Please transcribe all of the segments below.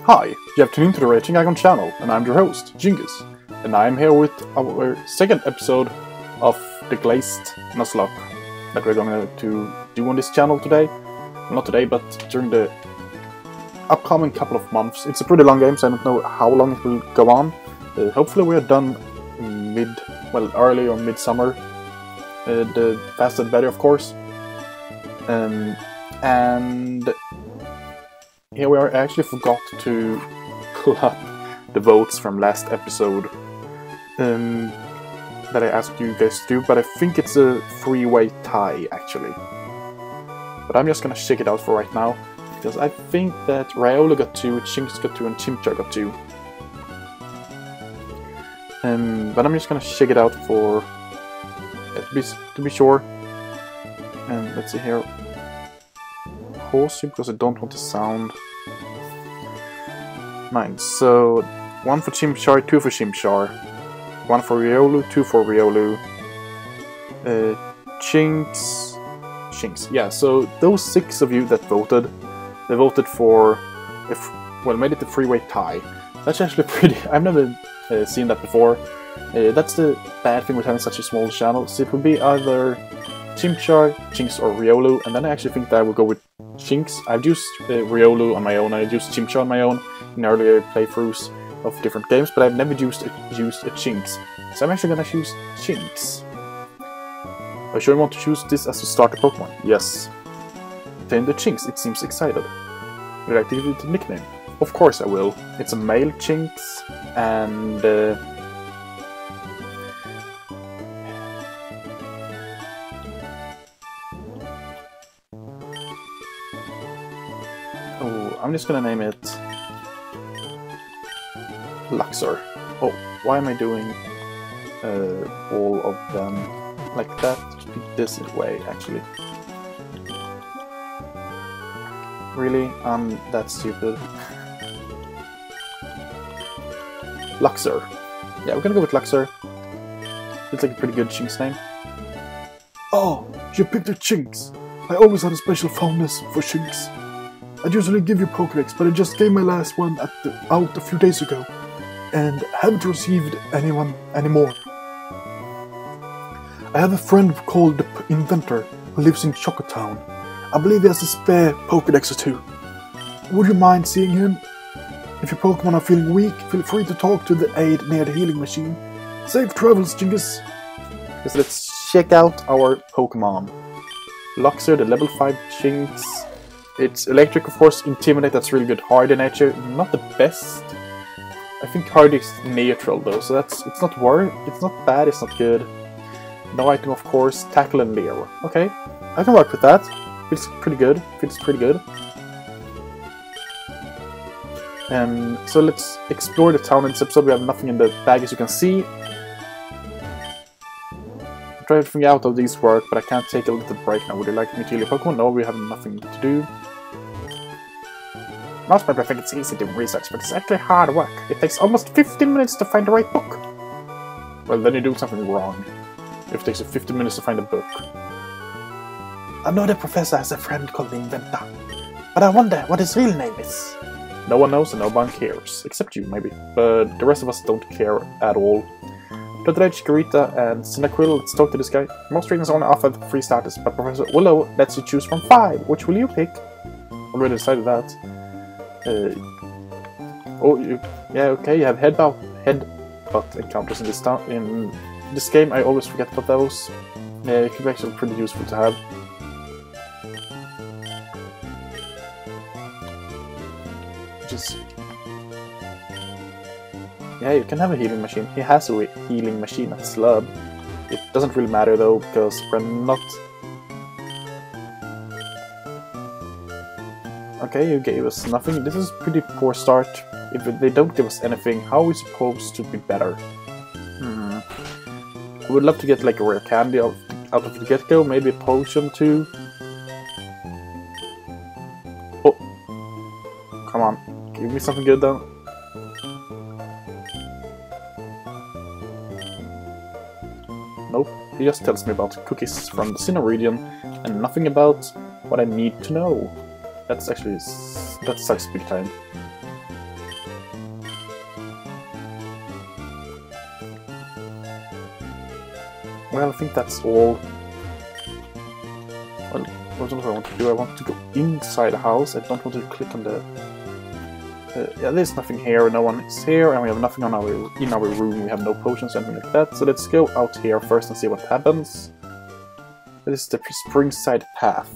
Hi, you have tuned into the Raging Aggron Channel, and I'm your host, Djingis, and I'm here with our second episode of the Glazed Nuzlocke that we're going to do on this channel today. Well, not today, but during the upcoming couple of months. It's a pretty long game, so I don't know how long it will go on. Hopefully we are done early or mid-summer. The faster the better, of course. And here we are. I actually forgot to pull up the votes from last episode that I asked you guys to do, but I think it's a three-way tie actually. But I'm just gonna check it out for right now, because I think that Raiola got 2, Djingis got 2, and Chimchar got 2. But I'm just gonna check it out for to be sure. And let's see here. Because I don't want the sound. 9. So 1 for Chimchar, 2 for Chimchar, 1 for Riolu, 2 for Riolu. Djingis. Yeah. So those 6 of you that voted, they voted for made it a three-way tie. That's actually pretty. I've never seen that before. That's the bad thing with having such a small channel. So it would be either Chimchar, Djingis, or Riolu, and then I actually think that I will go with Djingis. I've used Riolu on my own, I've used Chimchar on my own in earlier playthroughs of different games, but I've never used a Djingis. So I'm actually gonna choose Djingis. I sure want to choose this as a starter Pokemon. Yes. Then the Djingis, it seems excited. Would you like to give it a nickname? Of course I will. It's a male Djingis, and I'm just gonna name it Luxor. Oh, why am I doing all of them like that? Just be this way, actually. Really? I'm that stupid. Luxor. Yeah, we're gonna go with Luxor. It's like a pretty good Djingis name. Oh, you picked a Djingis. I always had a special fondness for Djingis. I'd usually give you Pokédex, but I just gave my last one out a few days ago, and haven't received anyone anymore. I have a friend called the Inventor who lives in Chocotown. I believe he has a spare Pokédex or 2. Would you mind seeing him? If your Pokémon are feeling weak, feel free to talk to the aide near the healing machine. Safe travels, Djingis! So let's check out our Pokémon. Luxor, the level 5 Djingis. It's electric, of course. Intimidate, that's really good. Hardy nature, not the best. I think Hardy is neutral though, so it's not bad, it's not good. No item, of course. Tackle and Leer. Okay, I can work with that. Feels pretty good. So let's explore the town in this episode. We have nothing in the bag, as you can see. I'm trying to figure out how these work, but I can't take a little break now. Would you like me to heal your Pokemon? No, we have nothing to do. Most people think it's easy doing research, but it's actually hard work. It takes almost 15 minutes to find the right book. Well, then you do something wrong. If it takes you 15 minutes to find a book. Another professor has a friend called the Inventor, but I wonder what his real name is. No one knows and no one cares. Except you, maybe. But the rest of us don't care at all. Dredge, Garita, and Cyndaquil, let's talk to this guy. Most regions only offer 3 starters, but Professor Willow lets you choose from 5. Which will you pick? Already decided that. Yeah, okay, you have headbutt encounters in this game. I always forget about those. Yeah, it could be actually pretty useful to have. Yeah, you can have a healing machine. He has a healing machine at Slub. It doesn't really matter though, because we're not... Okay, you gave us nothing. This is a pretty poor start. If they don't give us anything, how are we supposed to be better? I would love to get like a rare candy out of the get-go, maybe a potion too. Oh! Come on, give me something good though. Nope, he just tells me about cookies from the Tunod Region and nothing about what I need to know. That sucks big time. Well, I think that's all. Well, what do I want to do? I want to go inside the house. I don't want to click on the... yeah, there's nothing here, no one is here, and we have nothing on in our room. We have no potions or anything like that. So let's go out here first and see what happens. This is the Springside Path.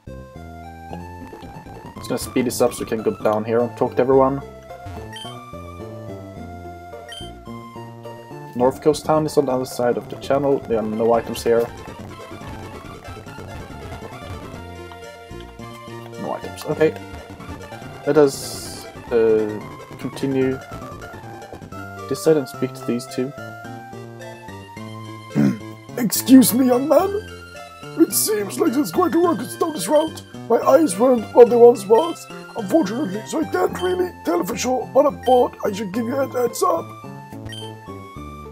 I'm just gonna speed this up so we can go down here and talk to everyone. North Coast Town is on the other side of the channel. There are no items here. No items. Okay. Let us continue this side and speak to these two. Excuse me, young man. It seems like there's quite a ruckus down this route. My eyes weren't what they once was, unfortunately, so I can't really tell for sure, but I thought I should give you a heads up.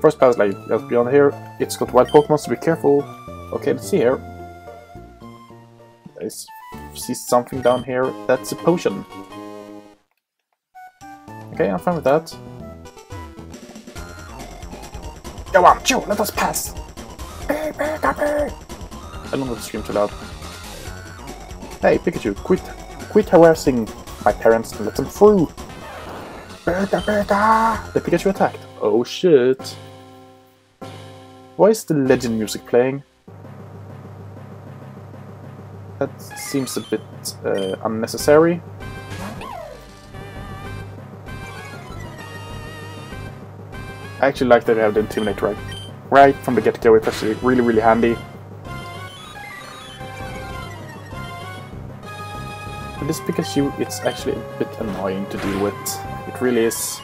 First pass, like, just beyond here, it's got wild Pokemon, so be careful. Okay, let's see here. I see something down here. That's a potion. Okay, I'm fine with that. Go on, chew, let us pass. I don't want to scream too loud. Hey, Pikachu, quit harassing my parents and let them through. The Pikachu attacked. Oh shit. Why is the legend music playing? That seems a bit unnecessary. I actually like that they have the Intimidate right from the get-go. It's actually really handy. But this Pikachu, it's actually a bit annoying to deal with. It really is.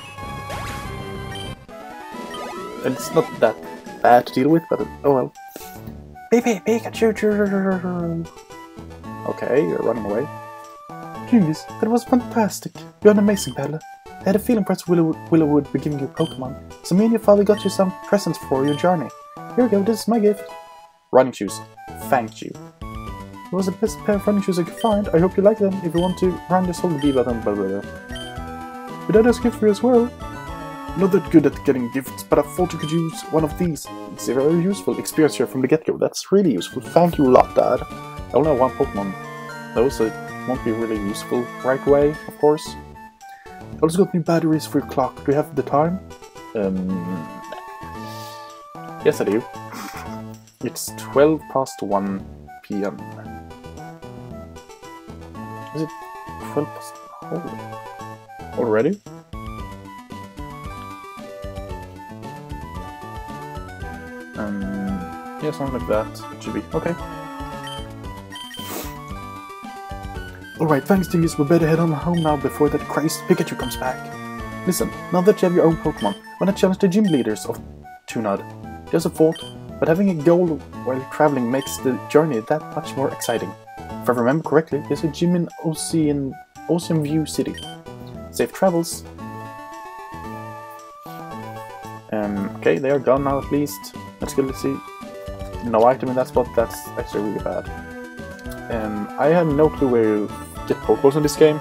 And it's not that bad to deal with, but oh well. Pikachu! Okay, you're running away. Djingis, that was fantastic. You're an amazing battler. I had a feeling Prince Willow would be giving you Pokemon, so me and your father got you some presents for your journey. Here we go, this is my gift. Running shoes. Thank you. It was the best pair of running shoes I could find. I hope you like them. If you want to run, just hold the B button, blah blah blah. But that is a gift for you as well. Not that good at getting gifts, but I thought you could use one of these. It's a very useful experience here from the get-go. That's really useful. Thank you a lot, Dad. I only have one Pokemon, though, so it won't be really useful right away, of course. I also got new batteries for your clock. Do you have the time? Yes, I do. It's 12 past 1 p.m. Is it 12 past... Oh. Already? Yeah, something like that. It should be. Okay. Alright, thanks Djingis. We better head on home now before that crazy Pikachu comes back. Listen, now that you have your own Pokemon, why not challenge the gym leaders of Tunod? There's a thought, but having a goal while traveling makes the journey that much more exciting. If I remember correctly, there's a gym in Ocean View City. Safe travels. Okay, they are gone now at least. Let's go, let's see. No item in that spot, that's actually really bad. I have no clue where you get Pokeballs in this game.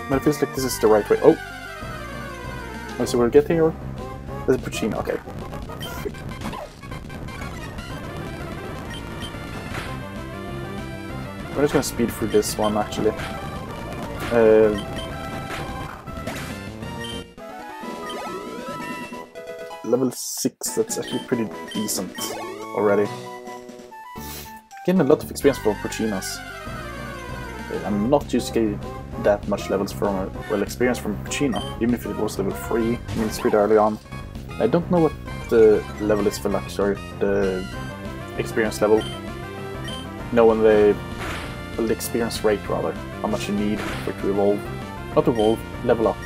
But it feels like this is the right way. Oh! Let's see where we get here. There's a Puccino, okay. We're just gonna speed through this one actually. Level 6, that's actually pretty decent already. Getting a lot of experience from Puccinos. I'm not used to getting that much levels from, well, experience from Puccino, even if it was level 3. I mean, it's pretty early on. I don't know what the level is for Luxor, the experience level. No, when the experience rate rather, how much you need for it to evolve. Not evolve, level up.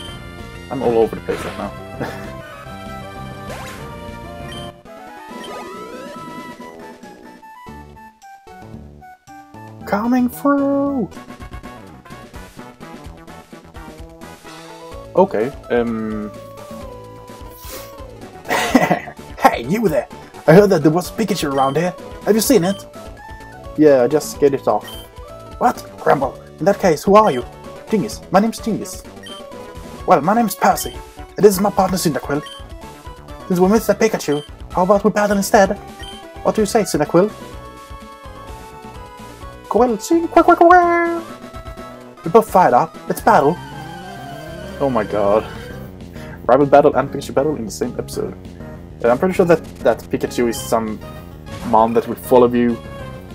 I'm all over the place right now. Coming through! Okay, Hey, you there! I heard that there was a Pikachu around here. Have you seen it? Yeah, I just get it off. What? Grumble. In that case, who are you? Djingis. My name's Djingis. Well, my name's Percy. It is my partner Cyndaquil. Since we missed that Pikachu, how about we battle instead? What do you say, Cyndaquil? We're both fired up. Let's battle. Oh my god. Rival battle and Pikachu battle in the same episode. I'm pretty sure that Pikachu is some mom that will follow you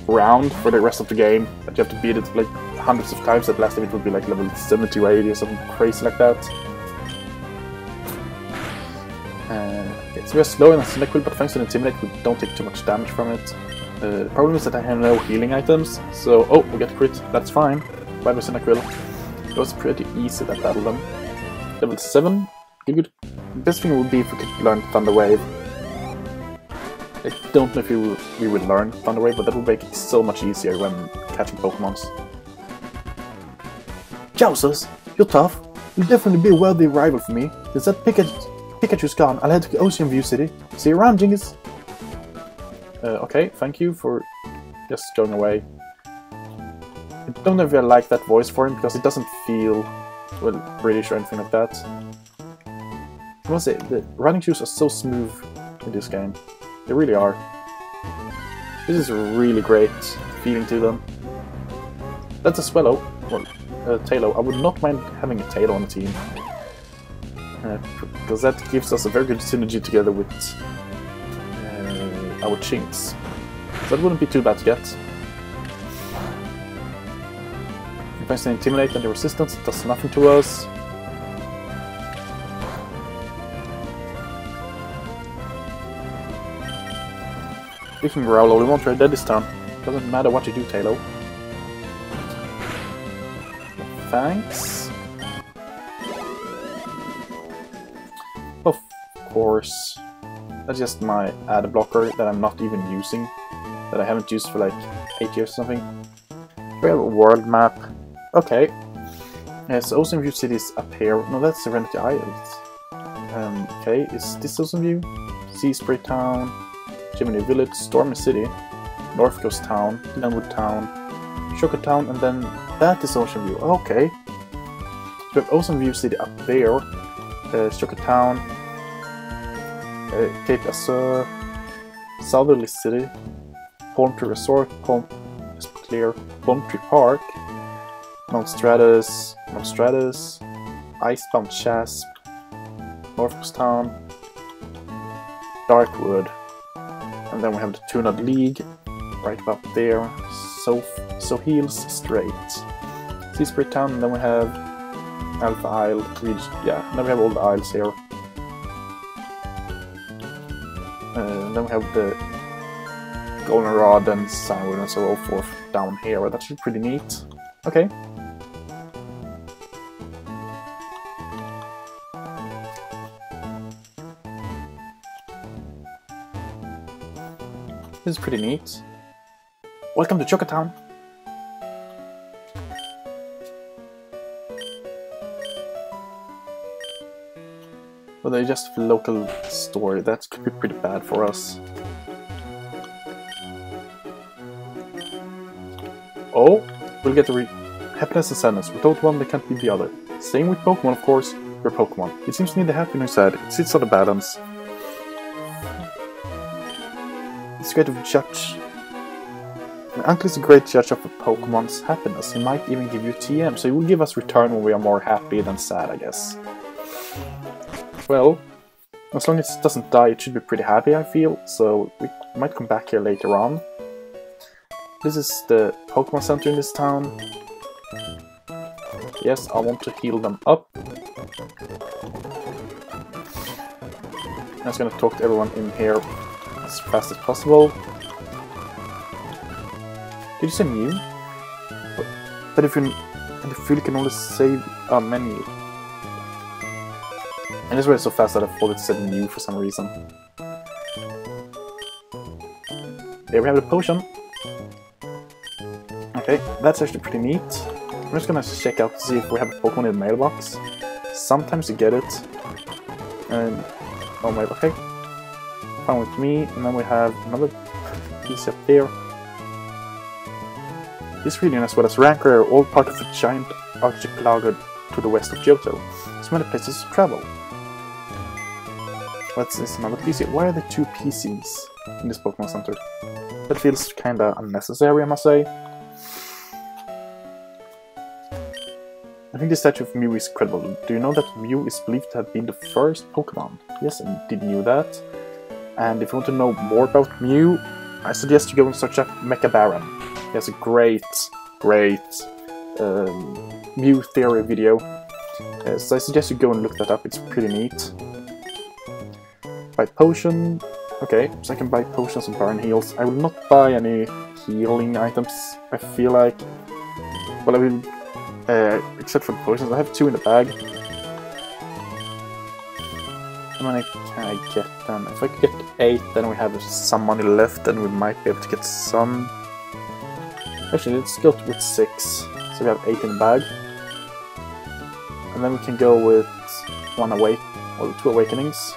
around for the rest of the game. That you have to beat it like hundreds of times. At last time it would be like level 70 or 80 or something crazy like that. Okay, so we're slower than Cyndaquil, but thanks to the Intimidate we don't take too much damage from it. The problem is that I have no healing items, so oh, we get crit, that's fine. Bye bye Cyndaquil. It was pretty easy that battle then. Level 7, good. The best thing would be if we could learn Thunder Wave. I don't know if we would learn Thunder Wave, but that would make it so much easier when catching Pokemons. Jousers, you're tough. You'll definitely be a worthy rival for me. Since that Pikachu's gone, I'll head to Ocean View City. See you around, Djingis. Okay, thank you for just going away. I don't know if I like that voice for him, because it doesn't feel, well, British or anything like that. I must say, the running shoes are so smooth in this game. They really are. This is a really great feeling to them. That's a Swellow, or Tailo. I would not mind having a Tailo on the team. Because that gives us a very good synergy together with our Djingis. So that wouldn't be too bad to get. If I say Intimidate and the Resistance, it does nothing to us. You can growl all you want, you're dead this turn. Doesn't matter what you do, Tailo. Thanks. Of course. That's just my ad blocker that I'm not even using. That I haven't used for like 8 years or something. We have a world map. Okay. So Ocean View City is up here. No, that's Serenity Isles. Okay, is this Ocean View? Sea Spray Town, Jiminy Village, Stormy City, North Coast Town, Glenwood Town, Choco Town, and then that is Ocean View. Okay. We have Ocean View City up there. Choco Town, Cape Azure, Southerly City, Palm Tree Resort, Palm Tree Park, Mount Stratus, Icebound Chasp, North Coast Town, Darkwood, and then we have the Tunod League right about there. So Heels Strait, Seaspray Town, and then we have Alpha Isle, yeah, then we have all the isles here. And then we have the Goldenrod and Sunwood and so forth down here. That's pretty neat. Okay. This is pretty neat. Welcome to Choco Town. Well, they're just a local store. That could be pretty bad for us. Oh, we'll get the happiness and sadness. Without one, they can't be the other. Same with Pokemon, of course. We're Pokemon. It seems to me the happy and sad. It sits on the balance. It's great to judge. My uncle is a great judge of a Pokemon's happiness. He might even give you TM, so he will give us return when we are more happy than sad, I guess. Well, as long as it doesn't die, it should be pretty happy, I feel, so we might come back here later on. This is the Pokemon Center in this town. Yes, I want to heal them up. I'm just gonna talk to everyone in here as fast as possible. Did you say Mew? But if you can only save a menu. And this way it's so fast that I thought it said Mew for some reason. There we have the potion. Okay, that's actually pretty neat. I'm just gonna check out to see if we have a Pokemon in the mailbox. Sometimes you get it. And oh my, okay. Fine with me, and then we have another piece up there. This region as well as Rancor are all part of a giant archipelago to the west of Johto. So many places to travel. What's this? Another PC? Why are there 2 PCs in this Pokemon Center? That feels kinda unnecessary, I must say. I think the statue of Mew is credible. Do you know that Mew is believed to have been the first Pokemon? Yes, I did know that. And if you want to know more about Mew, I suggest you go and search up Mecha Baron. He has a great Mew theory video. So I suggest you go and look that up, it's pretty neat. Buy potion. Okay, so I can buy potions and burn heals. I will not buy any healing items, I feel like. Well, I will, except for the potions. I have 2 in the bag. How many can I get then? If I could get 8, then we have some money left, and we might be able to get some. Actually, let's go with 6. So we have 8 in the bag. And then we can go with 2 awakenings.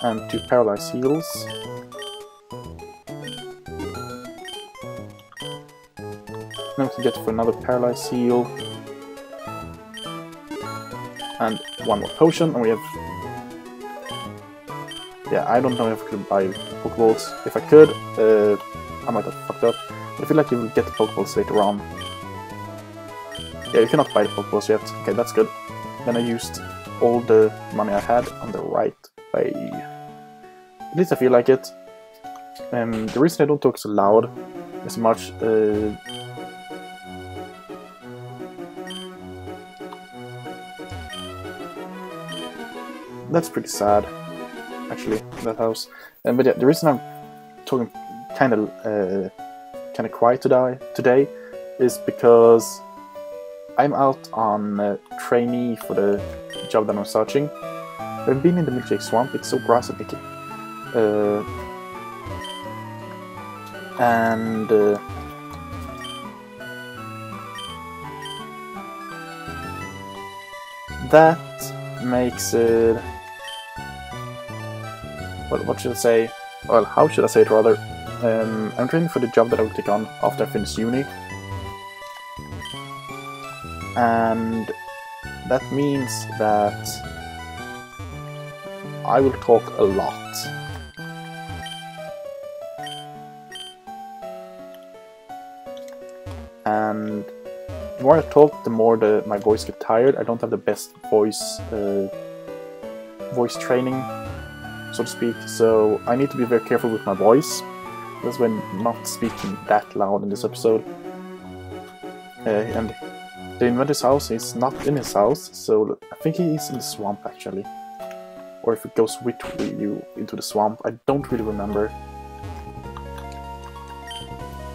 And 2 paralyzed heals. Then we can get for another paralyzed heal. And 1 more potion, and we have... Yeah, I don't know if I could buy Pokeballs. If I could, I might have fucked up. But I feel like you will get the Pokeballs later on. Yeah, you cannot buy the Pokeballs yet. Okay, that's good. Then I used all the money I had on the right way. At least I feel like it. The reason I don't talk so loud as much... That's pretty sad, actually, that house. But yeah, the reason I'm talking kind of quiet today is because I'm out on trainee for the job that I'm searching. I've been in the Milkshake Swamp. It's so grass and icky. That makes it... Well, what should I say? Well, how should I say it rather? I'm training for the job that I will take on after I finish uni. And that means that I will talk a lot. And the more I talk, the more my voice gets tired. I don't have the best voice training, so to speak, so I need to be very careful with my voice. That's why I'm not speaking that loud in this episode. And the inventor's house is not in his house, so I think he is in the swamp actually. Or if it goes with you into the swamp, I don't really remember.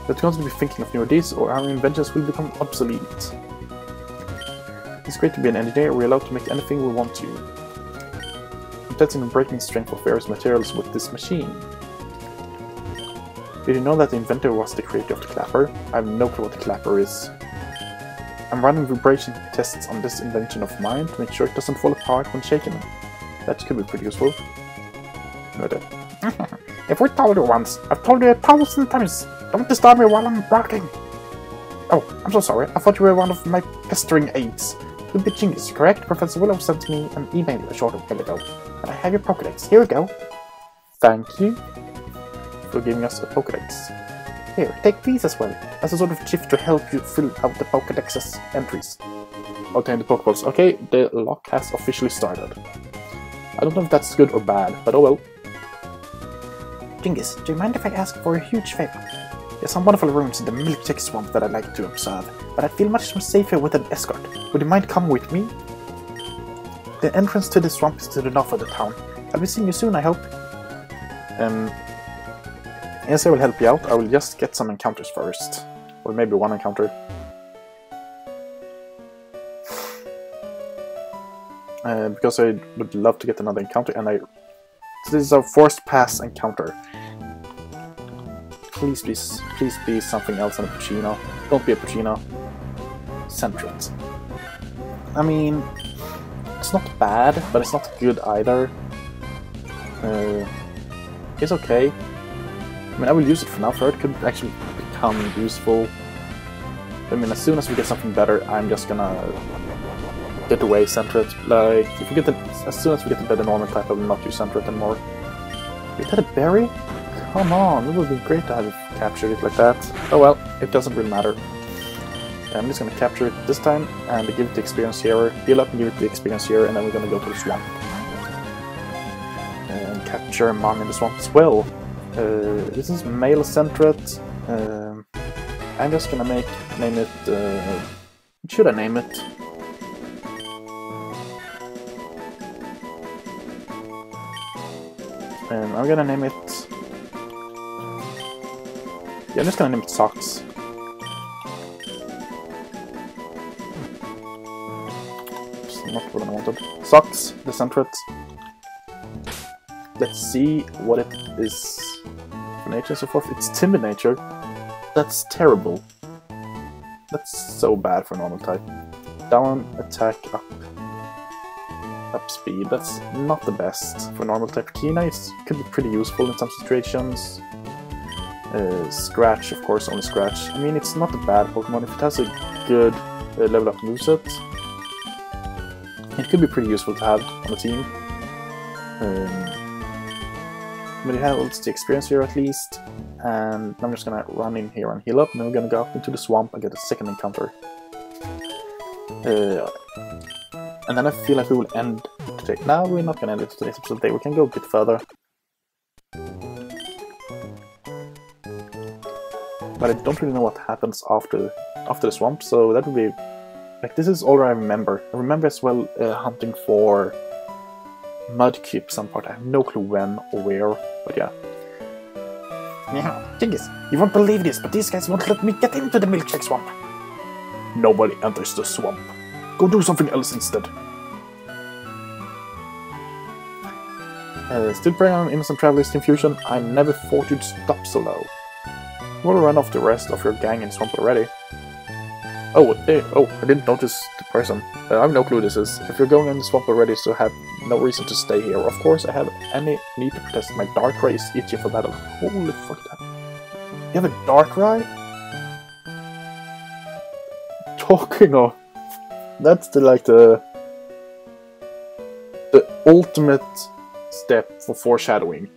But we're going to be thinking of new ideas, or our inventions will become obsolete. It's great to be an engineer. We're allowed to make anything we want to. I'm testing the breaking strength of various materials with this machine. Did you know that the inventor was the creator of the clapper? I have no clue what the clapper is. I'm running vibration tests on this invention of mine to make sure it doesn't fall apart when shaken. That could be pretty useful. If we told you once, I've told you 1,000 times. Don't disturb me while I'm working. Oh, I'm so sorry. I thought you were one of my pestering aides. You'll be Djingis, correct? Professor Willow sent me an email a short while ago. And I have your Pokédex. Here we go. Thank you for giving us a Pokédex. Here, take these as well, as a sort of gift to help you fill out the Pokédex's entries. Obtain the Pokeballs. Okay, the lock has officially started. I don't know if that's good or bad, but oh well. Djingis, do you mind if I ask for a huge favor? There's some wonderful rooms in the Milkshake Swamp that I'd like to observe, but I'd feel much more safer with an escort. Would you mind coming with me? The entrance to the swamp is to the north of the town. I'll be seeing you soon, I hope. Yes, I will help you out. I will just get some encounters first. Or maybe one encounter. Because I would love to get another encounter, and so this is our first pass encounter. Please be something else than a Puccino. Don't be a Puccino. Centret. I mean, it's not bad, but it's not good either. It's okay. I mean, I will use it for now, for it could actually become useful. I mean, as soon as we get something better, I'm just gonna get away Centret. Like, if we get the, as soon as we get the better normal type, I will not use Centret anymore. Is that a berry? Come on, it would be great to have captured it like that. Oh well, it doesn't really matter. I'm just gonna capture it this time and give it the experience here, heal up and give it the experience here, and then we're gonna go to the swamp. And capture Mom in the swamp as well. This is male Centret. I'm just gonna name it, what should I name it? I'm gonna name it, yeah, I'm just gonna name it Socks. It's not what I wanted. Socks, the Centret. Let's see what it is for nature and so forth. It's timid nature. That's terrible. That's so bad for normal type. Down, attack, up speed. That's not the best for normal type. Kina could be pretty useful in some situations. Scratch, of course, only Scratch. I mean, it's not a bad Pokemon. If it has a good level up moveset, it could be pretty useful to have on the team. But it has the experience here at least. And I'm just gonna run in here and heal up, and then we're gonna go up into the swamp and get a second encounter. And then I feel like we will end today. No, we're not gonna end it today's episode today. We can go a bit further. But I don't really know what happens after the swamp, so that would be... Like, this is all I remember. I remember as well hunting for Mudkip some part. I have no clue when or where, but yeah. Yeah, Djingis, you won't believe this, but these guys won't let me get into the milkshake swamp. Nobody enters the swamp. Go do something else instead. Still preying on innocent travelers in fusion. I never thought you'd stop so low. You want to run off the rest of your gang in the swamp already? Oh, I didn't notice the person. I have no clue who this is. If you're going in the swamp already, so have no reason to stay here. Of course, I have any need to protest my Darkrai is itchy for battle. Holy fuck that. You have a Darkrai? Talking of... That's the ultimate step for foreshadowing.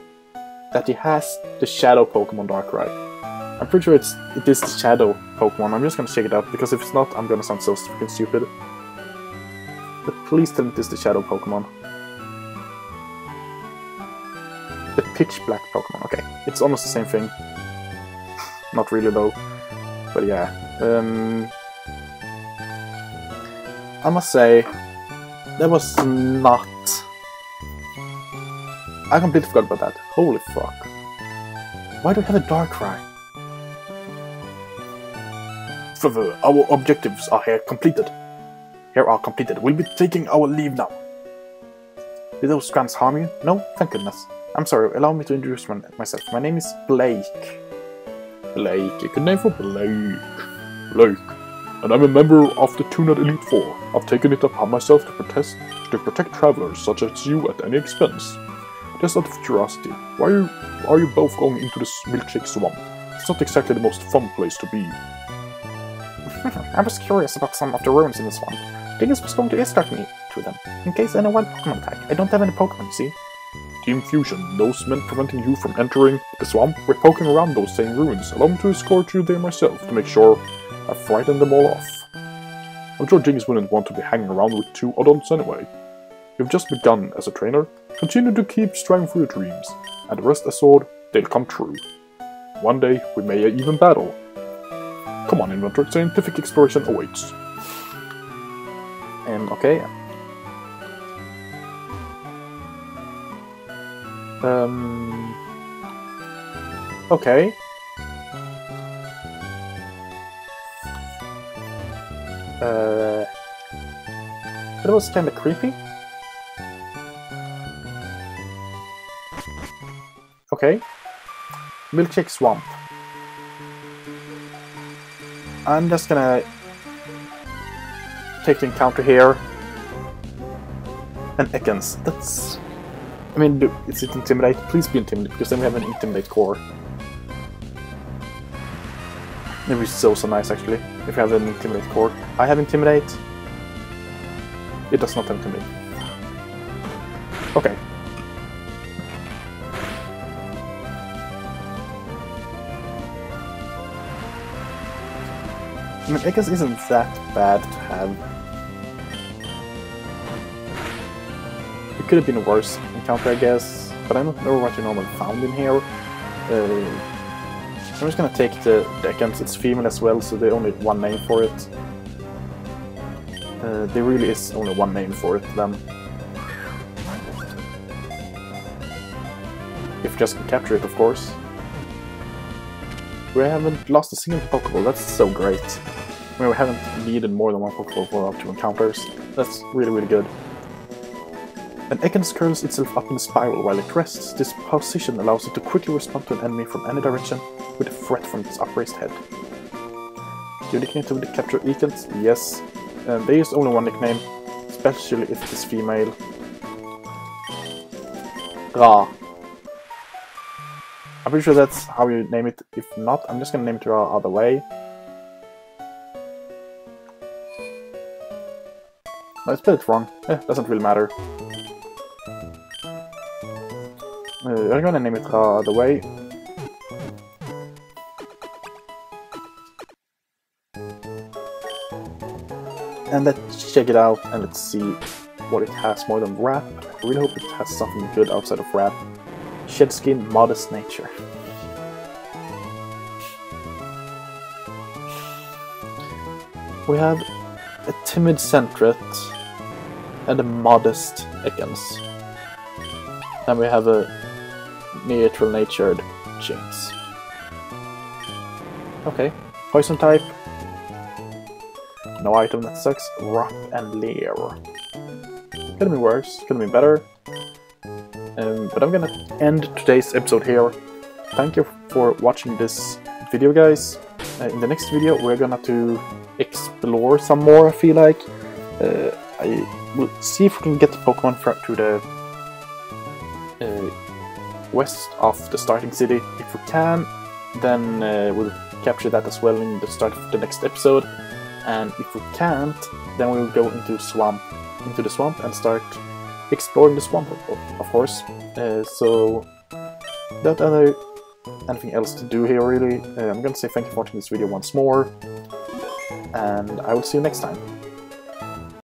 That he has the Shadow Pokemon Darkrai. I'm pretty sure it is the Shadow Pokemon. I'm just gonna check it out, because if it's not, I'm gonna sound so freaking stupid. But please tell me it is the Shadow Pokemon. The Pitch Black Pokemon. Okay, it's almost the same thing. Not really though. But yeah. I must say, that was not... I completely forgot about that. Holy fuck. Why do we have a Darkrai? Further, our objectives are here completed. We'll be taking our leave now. Did those scrams harm you? No, thank goodness. I'm sorry, allow me to introduce myself. My name is Blake. Blake, a good name for Blake. Blake. And I'm a member of the Tunod Elite 4. I've taken it upon myself to protect travelers such as you at any expense. Just out of curiosity, why are you both going into this milkshake swamp? It's not exactly the most fun place to be. I was curious about some of the ruins in the swamp. Djingis was going to escort me to them, in case any wild Pokemon attack. I don't have any Pokemon, you see. Team Fusion, those men preventing you from entering the swamp were poking around those same ruins. Allow me to escort you there myself, to make sure I frightened them all off. I'm sure Djingis wouldn't want to be hanging around with two adults anyway. You've just begun as a trainer. Continue to keep striving for your dreams, and rest assured, they'll come true. One day, we may even battle. Come on, Inventor, scientific exploration awaits. Okay. Okay. That was kinda creepy. Okay. Milkshake Swamp. I'm just gonna take the encounter here. And Ekans. That's... I mean, is it Intimidate? Please be Intimidate, because then we have an Intimidate core. It would be so nice, actually, if we have an Intimidate core. I have Intimidate. It does not tell to me. Okay. I mean, Eggers isn't that bad to have. It could have been a worse encounter, I guess, but I don't know what you normally found in here. I'm just gonna take the Ekans. It's female as well, so there's only one name for it. There really is only one name for it, then. If you just can capture it, of course. We haven't lost a single Pokeball, that's so great. I mean, we haven't needed more than one Pokeball for our 2 encounters. That's really, really good. An Ekans curls itself up in a spiral while it rests. This position allows it to quickly respond to an enemy from any direction with a threat from its upraised head. Do you nickname to the capture Ekans? Yes. There is only one nickname, especially if it is female. Ra. I'm pretty sure that's how you name it. If not, I'm just gonna name it Ra other way. No, I spelled it wrong. Doesn't really matter. I'm gonna name it Ra other way. And let's check it out and let's see what it has more than Wrap. I really hope it has something good outside of Wrap. Shed Skin, Modest Nature. We have a Timid Centret and a Modest Ekans. And we have a Neutral Natured Djingis. Okay, Poison type. No item that sucks. Rock and Leer. Could have been worse, could have been better. But I'm gonna end today's episode here. Thank you for watching this video, guys. In the next video we're gonna to explore some more, I feel like. I will see if we can get the Pokemon to the west of the starting city. If we can, then we'll capture that as well in the start of the next episode. And if we can't, then we'll go into the swamp and start exploring the swamp, of course. So, without anything else to do here, really, I'm gonna say thank you for watching this video once more, and I will see you next time.